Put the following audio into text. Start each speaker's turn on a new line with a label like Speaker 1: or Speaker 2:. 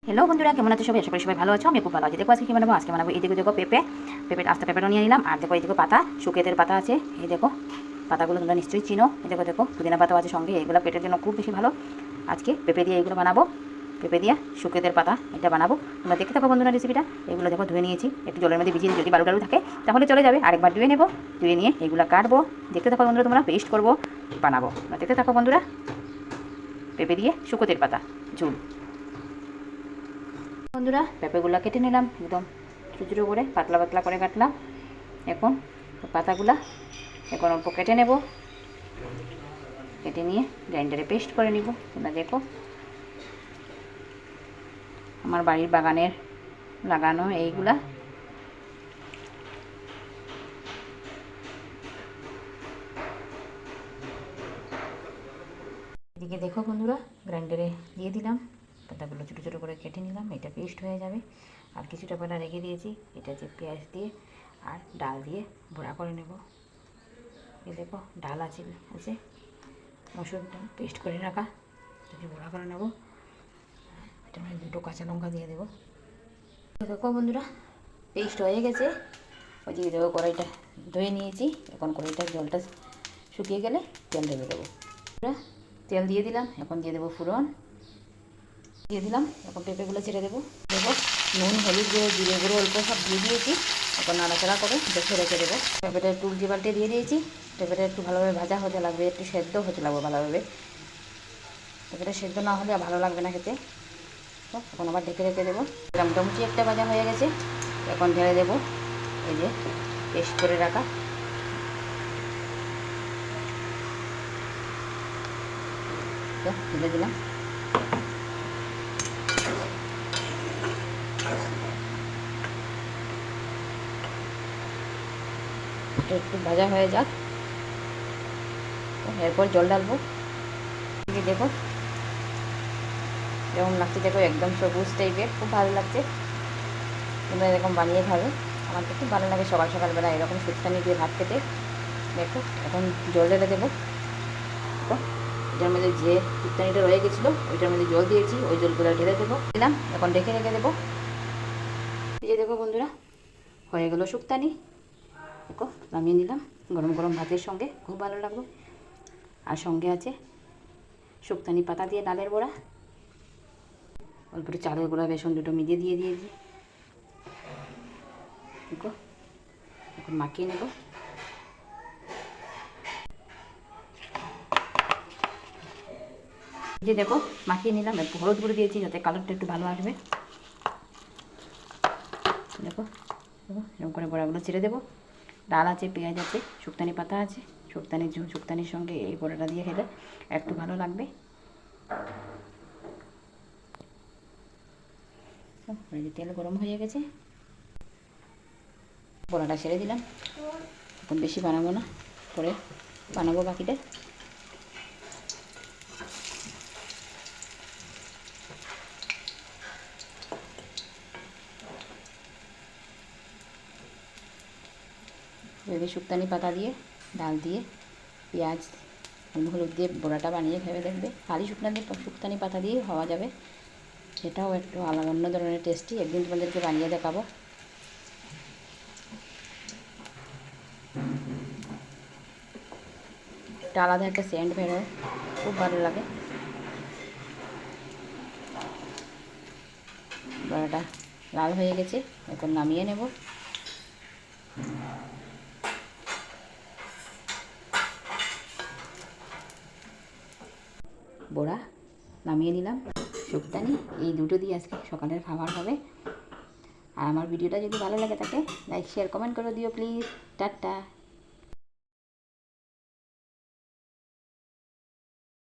Speaker 1: Hello বন্ধুরা, কেমন আছো সবাই? আশা করি সবাই ভালো আছো। আমি খুব ভালো আছি। দেখো আজকে কি বানাবো। আজকে বানাবো এই দেখো পেঁপে আস্তে পেঁপেটা নিয়ে নিলাম। আর দেখো এই দেখো পাতা, শুকেতের পাতা আছে। এই দেখো পাতাগুলো তোমরা নিশ্চয়ই চিনো। এই দেখো পুদিনা পাতাও আছে সঙ্গে। এগুলো পেটের জন্য খুব বেশি ভালো। আজকে পেঁপে দিয়ে এইগুলো বানাবো। পেঁপে দিয়ে শুকেতের পাতা এটা বানাবো। তোমরা দেখতে থাকো বন্ধুরা রেসিপিটা। এগুলো দেখো ধুয়ে নিয়েছি, একটু জলের মধ্যে ভিজিয়ে, যদি বালু টালু থাকে তাহলে চলে যাবে। আরেকবার ধুয়ে নেবো, ধুয়ে নিয়ে এইগুলো কাটবো। দেখতে থাকো বন্ধুরা, তোমরা পেস্ট করবো, বানাবো। তোমরা দেখতে থাকো বন্ধুরা। পেঁপে দিয়ে শুকোতের পাতা ঝুল। বন্ধুরা পেঁপেগুলো কেটে নিলাম, একদম ছোটো ছোটো করে পাতলা পাতলা করে কাটলাম। এখন পাতাগুলা এখন অল্প কেটে নেব, কেটে নিয়ে গ্রাইন্ডারে পেস্ট করে নিব। তোমরা দেখো আমার বাড়ির বাগানের লাগানো এইগুলা। এদিকে দেখো বন্ধুরা, গ্রাইন্ডারে দিয়ে দিলাম, পাতাগুলো ছোটো ছোটো করে কেটে নিলাম। এটা পেস্ট হয়ে যাবে। আর কিছুটা পাতা রেখে দিয়েছি, এটা যে পেঁয়াজ দিয়ে আর ডাল দিয়ে ভরা করে নেব। এই দেখো ডাল আছে মসুর ডাল পেস্ট করে রাখা, এটাকে ভরা করে নেব। এটা মানে দুটো কাঁচা লঙ্কা দিয়ে দেবো। দেখো বন্ধুরা পেস্ট হয়ে গেছে। ওই যে দেখো কড়াইটা ধুয়ে নিয়েছি। এখন কড়াইটার জলটা শুকিয়ে গেলে তেল ঢেলে দেবো। তেল দিয়ে দিলাম, এখন দিয়ে দেবো ফোড়ন দিয়ে দিলাম। এখন পেঁপেগুলো ছেড়ে দেবো। দেখো নুন, হলুদ গুঁড়ো, জিরে গুঁড়ো অল্প সব দিয়ে দিয়েছি। এখন নাড়াচাড়া করে দেখে রেখে দেবো। পেঁপেটা একটু উল্টে পাল্টে দিয়ে দিয়েছি। পেঁপেটা একটু ভালোভাবে ভাজা হতে লাগবে, একটু সেদ্ধ হতে লাগবে ভালোভাবে। পেঁপেটা সেদ্ধ না হলে ভালো লাগবে না খেতে। তো এখন আবার ঢেকে রেখে দেবো। মোটামুটি একটা ভাজা হয়ে গেছে। এখন ঢেলে দেবো এই যে পেস্ট করে রাখা। ঢেলে দিলাম। একটু ভাজা হয়ে যাক, এরপর জল ডালবো। দেখো এরকম লাগছে, দেখো একদম সবুজ টাইপের, খুব ভালো লাগছে। তোমরা এরকম বানিয়ে খাবে। আমার তো খুব ভালো লাগে সকাল সকালবেলা এরকম শুক্তানি দিয়ে ভাত খেতে। দেখো এখন জল ঢেলে দেবো। এটার মধ্যে যে শুক্তানিটা রয়ে গেছিলো ওইটার মধ্যে জল দিয়েছি, ওই জলগুলো ঢেলে দেবো। দিলাম, এখন রেখে দেবো। এই যে দেখো বন্ধুরা হয়ে গেল শুক্তানি। দেখো নামিয়ে নিলাম। গরম গরম ভাতের সঙ্গে খুব ভালো লাগলো। আর সঙ্গে আছে শুক্তানি পাতা দিয়ে ডালের বড়া, অল্প একটু চালের গুঁড়া, বেসন দুটো মিলিয়ে দিয়ে দিয়েছি। দেখো এখন মাখিয়ে নেব। যে দেখো মাখিয়ে নিলাম, একটু হলুদ গুঁড়ো দিয়েছি যাতে কালারটা একটু ভালো আসবে। দেখো এরকম করে বড়াগুলো ছেড়ে দেবো। ডাল আছে, পেঁয়াজ আছে, শুক্তানি পাতা আছে। শুক্তানির সঙ্গে এই বড়াটা দিয়ে খেলে একটু ভালো লাগবে। তেল গরম হয়ে গেছে, বড়াটা ছেড়ে দিলাম। এখন বেশি বানাবো না, পরে বানাবো বাকিটা। যদি শুক্তানি পাতা দিয়ে, ডাল দিয়ে, পেঁয়াজ, হলুদ দিয়ে বড়াটা বানিয়ে ভেবে দেখবে। খালি শুক্তানি পাতা দিয়েই খাওয়া যাবে। সেটাও একটু আলাদা অন্য ধরনের টেস্টি। একদিন তোমাদেরকে বানিয়ে দেখাবো। একটা আলাদা একটা সেন্ট বেরোয়, খুব ভালো লাগে। বড়াটা লাল হয়ে গেছে, এখন নামিয়ে নেব। বড়া নামিয়ে নিলাম, শুক্তানি এই দুটো দিয়ে আজকে সকালের খাবার হবে। আর আমার ভিডিওটা যদি ভালো লাগে থাকে লাইক শেয়ার কমেন্ট করে দিও প্লিজ। টাটা।